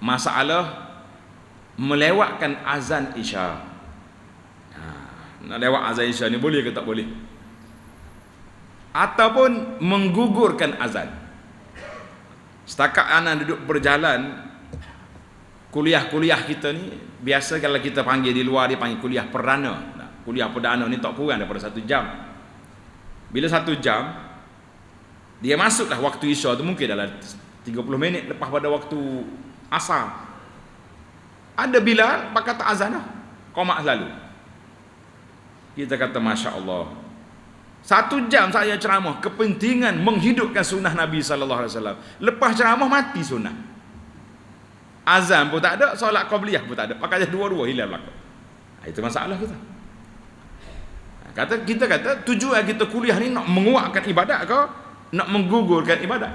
masalah melewatkan azan Isya. Nak lewat azan Isya ni boleh ke tak boleh? Ataupun menggugurkan azan. Setakat anak duduk berjalan, kuliah-kuliah kita ni biasa kalau kita panggil di luar dia panggil kuliah perdana. Kuliah perdana ni tak kurang daripada 1 jam. Bila 1 jam dia masuklah waktu Isya tu mungkin dalam 30 minit lepas pada waktu asar. Ada Bilal pakai tak azan dah. Qomat selalu. Kita kata Masya Allah, 1 jam saya ceramah kepentingan menghidupkan sunnah Nabi SAW. Lepas ceramah mati sunnah. Azan pun tak ada, solat qabliyah pun tak ada. Pakai dua-dua hilang belakang. Itu masalah kita. Kita kata tujuan kita kuliah ni nak menguatkan ibadat ke nak menggugurkan ibadat?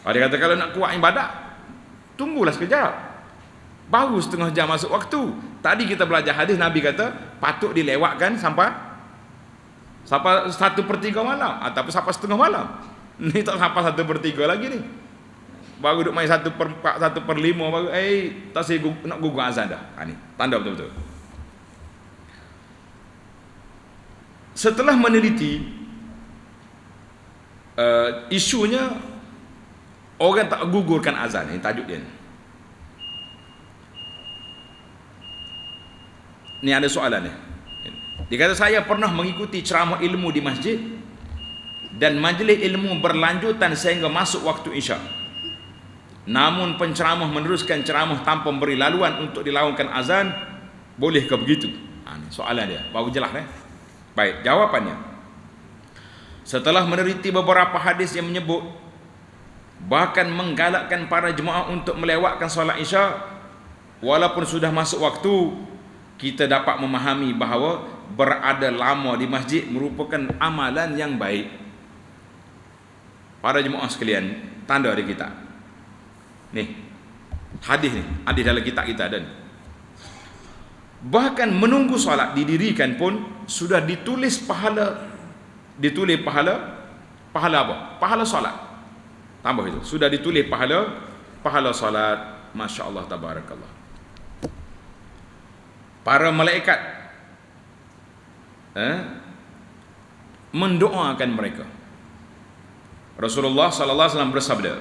Dia kata kalau nak kuat ibadat, tunggulah sekejap. Baru setengah jam masuk waktu. Tadi kita belajar hadis, Nabi kata patut dilewatkan sampai 1/3 malam ataupun sampai setengah malam. Ni tak sampai 1/3 lagi ni. Baru duk main 1/4, 1/5 baru tak saya nak gugur azan dah. Ni tanda betul-betul. Setelah meneliti isunya orang tak gugurkan azan, ini tajuk dia. Ni ada soalan ni. Dia kata saya pernah mengikuti ceramah ilmu di masjid dan majlis ilmu berlanjutan sehingga masuk waktu Isya. Namun penceramah meneruskan ceramah tanpa memberi laluan untuk dilakukan azan, bolehkah begitu? Ni soalan dia. Baru jelas Baik, jawapannya. Setelah meneliti beberapa hadis yang menyebut bahkan menggalakkan para jemaah untuk melewatkan solat Isya walaupun sudah masuk waktu, kita dapat memahami bahawa berada lama di masjid merupakan amalan yang baik. Para jemaah sekalian, tanda di kita. Nih, hadis dalam kitab kita ada ni. Bahkan menunggu solat didirikan pun sudah ditulis pahala apa? Pahala solat. Tambah itu, sudah ditulis pahala solat. Masya Allah, tabarakallah. Para malaikat mendoakan mereka. Rasulullah sallallahu alaihi wasallam bersabda,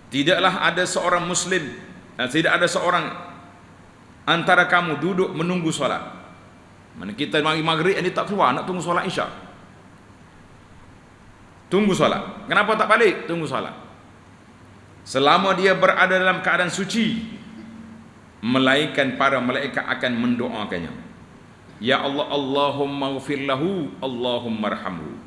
tidaklah ada seorang muslim, tidak ada seorang antara kamu duduk menunggu solat. Mana kita maghrib ini tak keluar, nak tunggu solat Isya. Tunggu solat. Kenapa tak balik? Tunggu solat. Selama dia berada dalam keadaan suci, melainkan para malaikat akan mendoakannya. Ya Allah, Allahumma ghfir lahu, Allahumma arhamhu.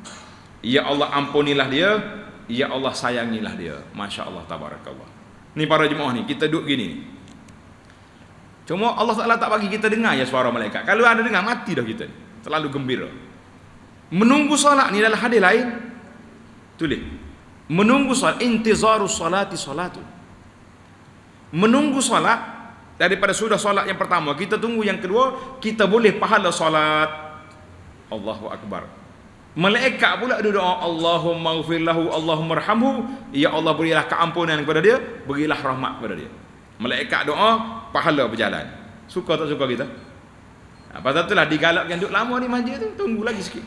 Ya Allah, ampunilah dia, ya Allah, sayangilah dia. Masya Allah, tabarakallah. Ni para jemaah ni, kita duduk gini. Cuma Allah Ta'ala tak bagi kita dengar ya suara malaikat. Kalau ada dengar, mati dah kita. Terlalu gembira. Menunggu solat ni dalam hadis lain, tulis. Menunggu solat, intizarus salati salatu. Menunggu solat, daripada sudah solat yang pertama, kita tunggu yang kedua, kita boleh pahala solat. Allahu Akbar. Malaikat pula doa, Allahumma ghfir lahu, Allahumma arhamhu. Ya Allah, berilah keampunan kepada dia, berilah rahmat kepada dia. Malaikat doa, pahala berjalan. Suka tak suka kita? Pasal itulah digalakkan duduk lama ni masjid tu, tunggu lagi sikit.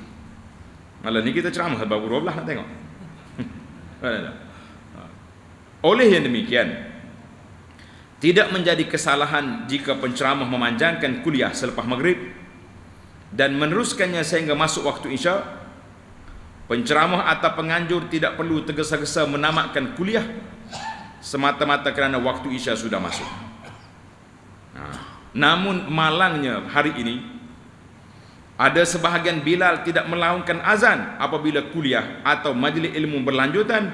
Malam ni kita ceramah baru 12 nak tengok. Oleh yang demikian, tidak menjadi kesalahan jika penceramah memanjangkan kuliah selepas maghrib dan meneruskannya sehingga masuk waktu Isya. Penceramah atau penganjur tidak perlu tergesa-gesa menamatkan kuliah semata-mata kerana waktu Isya sudah masuk. Namun malangnya hari ini, ada sebahagian Bilal tidak melaungkan azan apabila kuliah atau majlis ilmu berlanjutan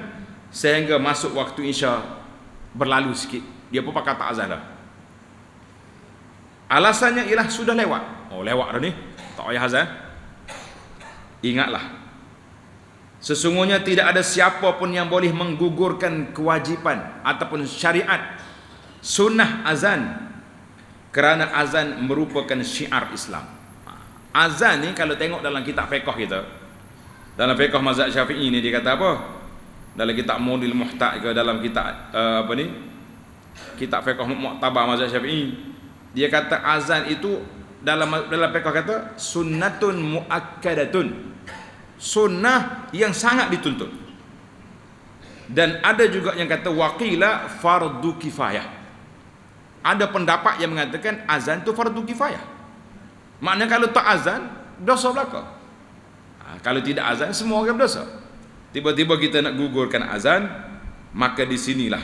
sehingga masuk waktu Isya berlalu sikit. Dia pun pakai tak azan dah. Alasannya ialah sudah lewat. Oh, lewat dah ni, tak payah azan. Ingatlah, sesungguhnya tidak ada siapa pun yang boleh menggugurkan kewajipan ataupun syariat sunnah azan, kerana azan merupakan syiar Islam. Azan ni kalau tengok dalam kitab fiqh kita, dalam fiqh mazhab Syafi'i ni dia kata apa? Dalam kitab Muhdil Muhtaq ke dalam kitab kitab fiqh Mu'tabar mazhab Syafi'i, dia kata azan itu dalam fiqh kata sunnatun muakkadatun, sunnah yang sangat dituntut. Dan ada juga yang kata waqila fardu kifayah. Ada pendapat yang mengatakan azan itu fardu kifayah. Maknanya kalau tak azan dosa belaka. Kalau tidak azan semua orang berdosa. Tiba-tiba kita nak gugurkan azan, maka di sinilah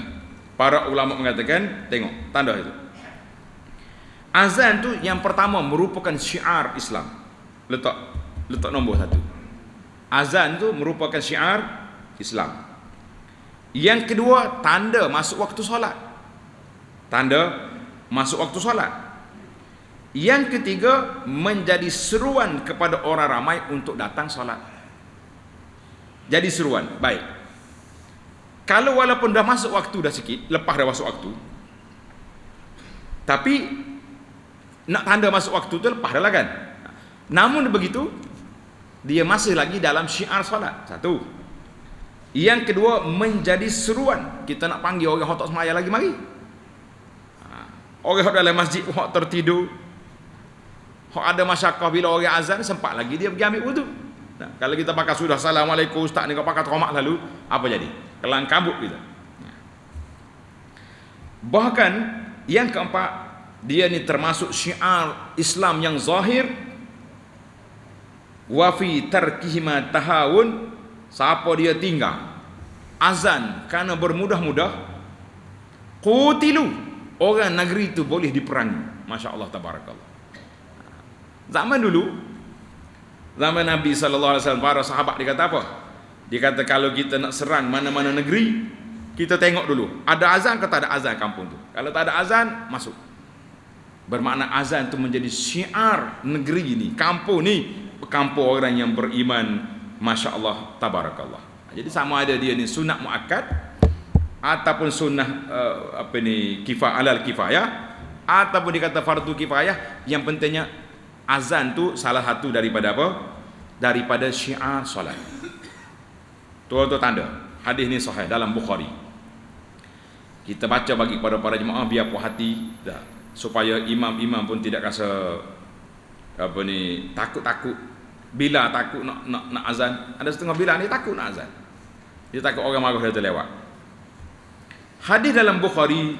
para ulama mengatakan, tengok tanda itu. Azan tu yang pertama merupakan syiar Islam. Letak nombor 1. Azan tu merupakan syiar Islam. Yang kedua, tanda masuk waktu solat. Tanda masuk waktu solat. Yang ketiga, menjadi seruan kepada orang ramai untuk datang solat. Jadi seruan. Baik. Kalau walaupun dah masuk waktu dah sikit, lepas dah masuk waktu, tapi nak tanda masuk waktu tu lepas dah lah kan. Namun begitu, dia masih lagi dalam syiar solat. Satu. Yang kedua, menjadi seruan. Kita nak panggil orang yang tak semaya lagi, mari. Orang yang dalam masjid yang tertidur, yang ada masyarakat bila orang azan, sempat lagi dia pergi ambil wudu. Nah, kalau kita pakai sudah assalamualaikum ustaz ni, kau pakai tomak lalu, apa jadi? Kelang kabut kita. Bahkan yang keempat, dia ni termasuk syiar Islam yang zahir. Wa fi tarkihima tahawun, siapa dia tinggal azan kerana bermudah-mudah, qutilu, orang negeri itu boleh diperangi. Masya-Allah tabarakallah. Zaman dulu, zaman Nabi SAW, para sahabat dia kata apa? Dia kata kalau kita nak serang mana-mana negeri, kita tengok dulu ada azan ke tak ada azan kampung tu. Kalau tak ada azan, masuk. Bermakna azan tu menjadi syiar negeri ni, kampung ni, kampung orang yang beriman. Masya Allah tabarakallah. Jadi sama ada dia ni sunnah muakkad ataupun sunnah alal kifayah, ataupun dikata fardu kifayah. Yang pentingnya azan tu salah satu daripada apa? Daripada syiar solat. Tu tanda. Hadis ni sahih dalam Bukhari. Kita baca bagi kepada para jemaah biar puas hati dah, supaya imam-imam pun tidak rasa takut-takut. Bila takut nak azan. Ada setengah bila ni takut nak azan. Dia takut orang marah dia terlewat. Hadis dalam Bukhari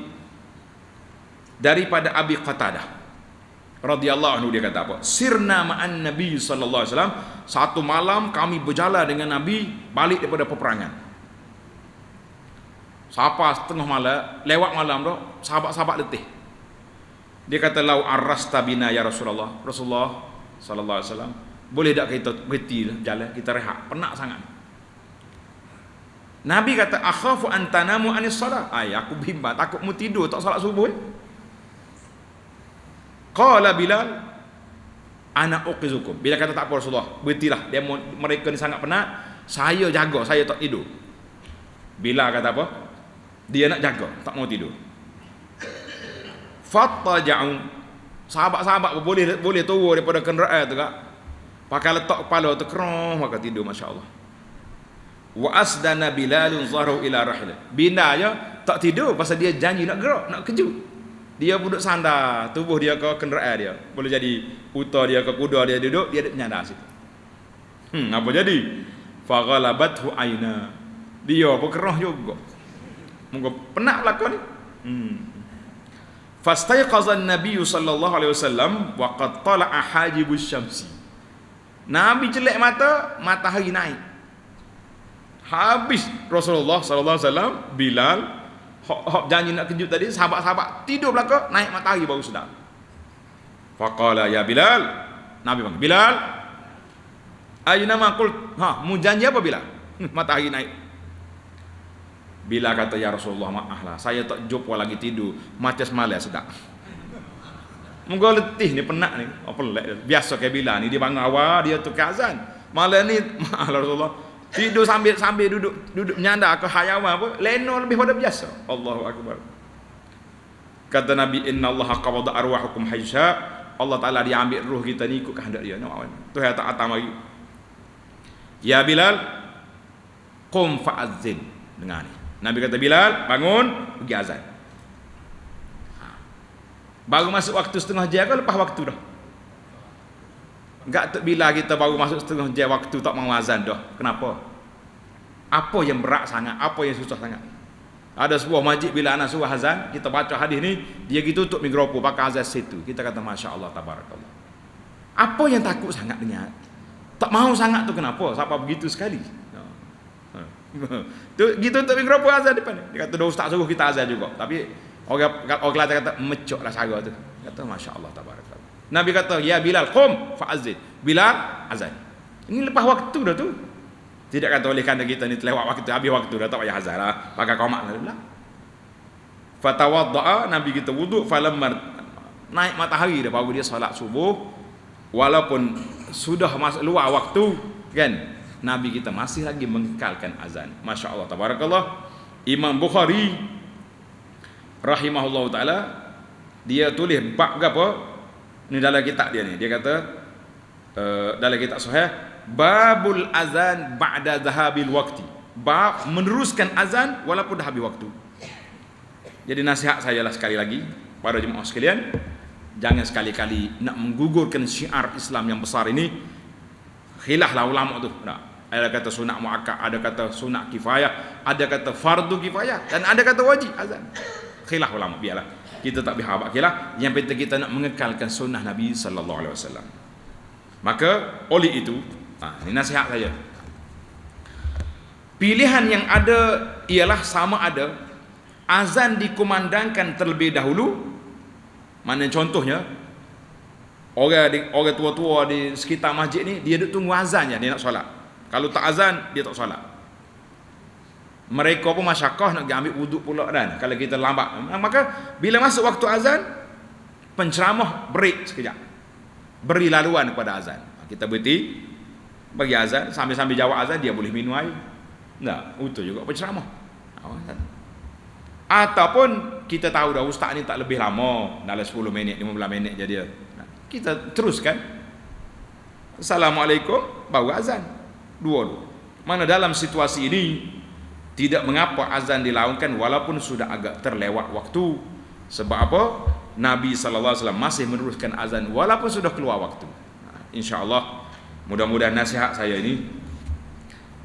daripada Abi Qatadah radhiyallahu anhu, dia kata apa? Sirna ma'an Nabi sallallahu alaihi wasallam, satu malam kami berjalan dengan Nabi balik daripada peperangan. Siapa setengah malam, lewat malam tu, sahabat-sahabat letih. Dia kata lau arrasta bina ya Rasulullah. Rasulullah sallallahu alaihi wasallam, boleh tak kita berhenti jalan, kita rehat, penat sangat. Nabi kata akhafu an tanamu anis salat. Aku bimbang takut mu tidur tak salat subuh. Qala Bilal ana uqizukum. Bila kata tak apa Rasulullah, berhentilah, mereka ni sangat penat, saya jaga, saya tak tidur. Bilal kata apa? Dia nak jaga, tak mau tidur. Fattaja'u. Sahabat-sahabat boleh turun daripada kenderaan tu kak. Pakai letak kepala tu kerong, maka tidur, masya-Allah. Wa asdana Bilalun zahru ila rahil. Bina je tak tidur pasal dia janji nak gerak, nak kejut. Dia duduk sandar, tubuh dia ke kenderaan dia. Boleh jadi unta dia ke kuda dia duduk, dia menyandar situ. Apa jadi? Faghalabathu aina. Dia berkerah juga. Moga penat belaka ni. Fastayqaza an-nabiy sallallahu alaihi wasallam wa qad tala'a hajibus syamsi. Nabi celak mata, matahari naik. Habis Rasulullah sallallahu alaihi wasallam, Bilal hok janji nak kejut tadi, sahabat-sahabat tidur belaka, naik matahari baru sedar. Faqala ya Bilal, Nabi panggil Bilal, ayna ma qult, mu janji apa Bilal? Matahari naik. Bilal kata ya Rasulullah, maaflah, saya tak jumpa lagi tidur, macam semalam sedap. Moga letih ni, penat ni. Pelik. Biasa kayak Bilal ni, dia bangun awal, dia tukar azan. Malam ni maaflah Rasulullah, tidur sambil duduk menyandar ke hayawan apa, leno lebih pada biasa. Allahu akbar. Kata Nabi, innallaha qabada arwahukum haysya. Allah Taala dia ambil ruh kita ni ikut kehendak dia. Tu yang tak atam lagi. Ya Bilal, qum fa'azzin. Dengar ni. Nabi kata Bilal, bangun, pergi azan. Baru masuk waktu setengah jam ke lepas waktu dah? Enggak bila kita baru masuk setengah jam waktu tak mau azan dah. Kenapa? Apa yang berat sangat? Apa yang susah sangat? Ada sebuah masjid bila anak suruh azan, kita baca hadis ni, dia gitu tutup mikrofon pakai azan situ. Kita kata masya-Allah tabarakallah. Apa yang takut sangat dengan? Tak mau sangat tu kenapa? Siapa begitu sekali? Tu gitu tutup mikrofon azan depan. Dia kata ustaz suruh kita azan juga. Tapi orang Kelantan kata mecoklah cara tu. Kata masya-Allah tabarakallah. Nabi kata, "Ya Bilal, qum fa'azzin." Bilal azan. Ini lepas waktu dah tu. Tidak kata oleh kerana kita ni terlewat waktu, habis waktu dah tak payah azan lah, pakai qomat lah. Fatawadda'a, Nabi kita wuduk, falamma naik matahari dah baru dia solat subuh, walaupun sudah masuk luar waktu kan, Nabi kita masih lagi mengekalkan azan. Masya-Allah tabarakallah. Imam Bukhari rahimahullahu taala dia tulis bab apa ni dalam kitab dia ni. Dia kata dalam kitab sahih, babul azan ba'da zahabil waqti. Bab meneruskan azan walaupun dah habis waktu. Jadi nasihat saya lah sekali lagi para jemaah sekalian, jangan sekali-kali nak menggugurkan syiar Islam yang besar ini. Khilaflah ulama tu. Ada kata sunat muakkad, ada kata sunat kifayah, ada kata fardu kifayah, dan ada kata wajib azan. Khilaf ulama, biarlah. Kita tak berhabaq khilaf. Yang penting kita nak mengekalkan sunnah Nabi sallallahu alaihi wasallam. Maka oleh itu, ini nasihat saya. Pilihan yang ada ialah sama ada azan dikumandangkan terlebih dahulu. Mana contohnya? Orang tua-tua di sekitar masjid ni, dia duduk tunggu azan je, dia nak solat. Kalau tak azan, dia tak solat. Mereka pun masyakkah nak ambil wuduk pula dan kalau kita lambat. Maka bila masuk waktu azan, penceramah break sekejap. Beri laluan kepada azan. Kita berhenti bagi azan, sambil-sambil jawab azan dia boleh minum air. Tak, itu juga penceramah. Ataupun kita tahu dah ustaz ni tak lebih lama, dalam 10 minit, 15 minit je dia. Kita teruskan. Assalamualaikum, baru azan. Dua. Mana dalam situasi ini tidak mengapa azan dilakukan walaupun sudah agak terlewat waktu. Sebab apa? Nabi sallallahu alaihi wasallam masih meneruskan azan walaupun sudah keluar waktu. Insya-Allah mudah-mudahan nasihat saya ini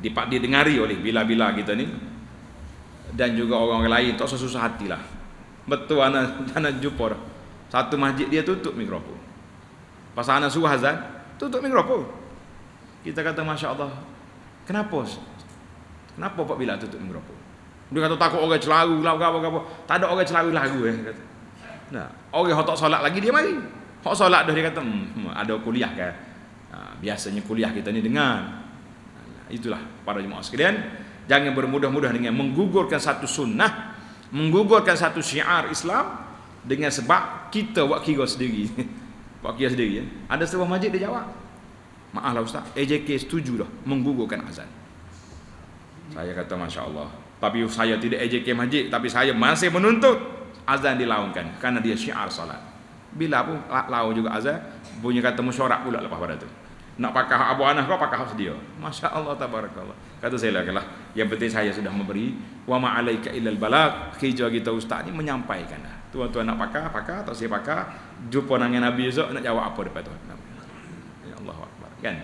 didengari oleh bila-bila kita ni dan juga orang lain, tak usah susah hatilah. Betul anak jumpa dah. Satu masjid dia tutup mikrofon. Pas anak suruh azan, tutup mikrofon. Kita kata masya-Allah. Kenapa? Kenapa Pak Bilal tutup mikrofon? Dia kata takut orang celaru lah apa. Tak ada orang celaru lagu kata. Nah, orang hok tak solat lagi dia mari. Hok solat dah dia kata ada kuliah kan. Biasanya kuliah kita ni dengar. Itulah para jemaah sekalian, jangan bermudah-mudah dengan menggugurkan satu sunnah, menggugurkan satu syiar Islam dengan sebab kita buat kira sendiri. Buat kira sendiri ya. Ada sebuah masjid dia jawab, "Maaflah ustaz, AJK setuju dah menggugurkan azan." Saya kata masya-Allah. Tapi saya tidak AJK masjid, tapi saya masih menuntut azan dilaungkan karena dia syiar salat. Bila pun lau juga azan, bunyi kata mesyuarat pula lepas pada tu. Nak pakai hak abu anak kau pakai hak sedia. Masya-Allah tabarakallah. Kata saya lah, yang penting saya sudah memberi wa ma alaika illal balagh. Kerja kita ustaz ni menyampaikan dah. Tuan-tuan nak pakai atau saya pakai, jumpa dengan Nabi esok nak jawab apa depan Tuhan. Ya Allahu akbar. Kan?